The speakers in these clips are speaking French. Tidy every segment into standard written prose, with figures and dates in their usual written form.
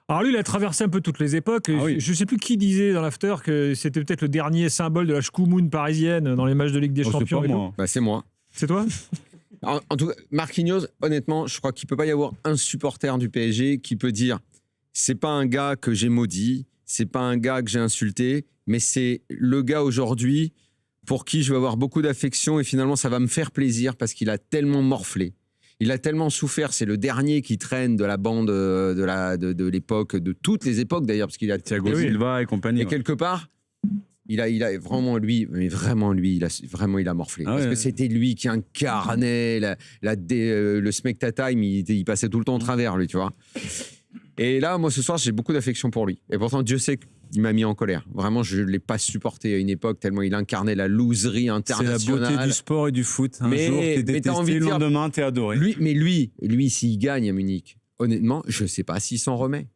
Alors lui, il a traversé un peu toutes les époques. oui. Je ne sais plus qui disait dans l'after que c'était peut-être le dernier symbole de la Shkoumoun parisienne dans les matchs de Ligue des Oh, c'est Champions. pas et tout. moi. Bah, c'est moi. C'est toi? En tout cas, Marquinhos, honnêtement, je crois qu'il peut pas y avoir un supporter du PSG qui peut dire c'est pas un gars que j'ai maudit, c'est pas un gars que j'ai insulté, mais c'est le gars aujourd'hui pour qui je vais avoir beaucoup d'affection et finalement ça va me faire plaisir parce qu'il a tellement morflé. Il a tellement souffert, c'est le dernier qui traîne de la bande de l'époque, de toutes les époques d'ailleurs, parce qu'il a Thiago oui. Silva et compagnie. et quelque part, il a vraiment lui, il a morflé. Ah Parce ouais. que c'était lui qui incarnait le Smecta Time, il passait tout le temps au travers, lui, tu vois. Et là, moi, ce soir, j'ai beaucoup d'affection pour lui. Et pourtant, Dieu sait qu'il m'a mis en colère. Vraiment, je ne l'ai pas supporté à une époque, tellement il incarnait la loserie C'est la internationale. beauté du sport et du foot. Un Mais- jour, t'es mais t'as détesté, envie de le dire- lendemain, t'es adoré. Lui, s'il gagne à Munich, honnêtement, je ne sais pas s'il s'en remet.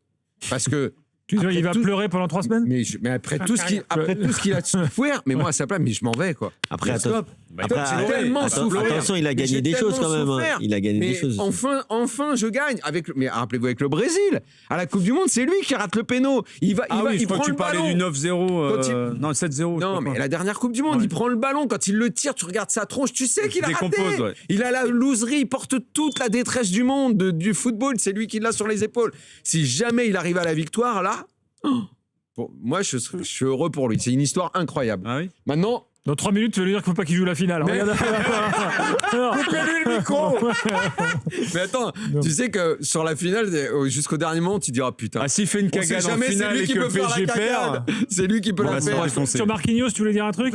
Parce que Tu dis, Après il va tout- pleurer pendant 3 semaines? mais après tout ce qu'il a souffert, mais moi à sa place, mais je m'en vais quoi. Après, Stop. attends- J'ai Après, tellement souffert. attention, il a Mais gagné j'ai des choses tellement quand même. hein. souffert. Il a gagné des Mais choses. enfin, je gagne. Mais rappelez-vous avec le Brésil, à la Coupe du Monde, c'est lui qui rate le péno. Il Je crois prend que tu le parlais ballon. du 9-0. Quand Non, le 7-0. je Non, sais mais pas. la dernière Coupe du Monde, Ouais. il prend le ballon. Quand il le tire, tu regardes sa tronche, tu sais qu'il a raté. décompose, ouais. Il a la loserie, il porte toute la détresse du monde, du football. C'est lui qui l'a sur les épaules. Si jamais il arrive à la victoire, là, moi, je suis heureux pour lui. C'est une histoire incroyable. Ah oui. Maintenant, Dans 3 minutes, tu veux lui dire qu'il ne faut pas qu'il joue la finale. Mais- Regarde. Non. coupez-lui le micro. Mais attends, tu sais que sur la finale, jusqu'au dernier moment, tu diras putain. Ah, s'il fait une on sait cagade en jamais, c'est finale lui et qui que peut faire la PSG perd. cagade. C'est lui qui peut on la va se faire. défoncer. Sur Marquinhos, tu voulais dire un truc?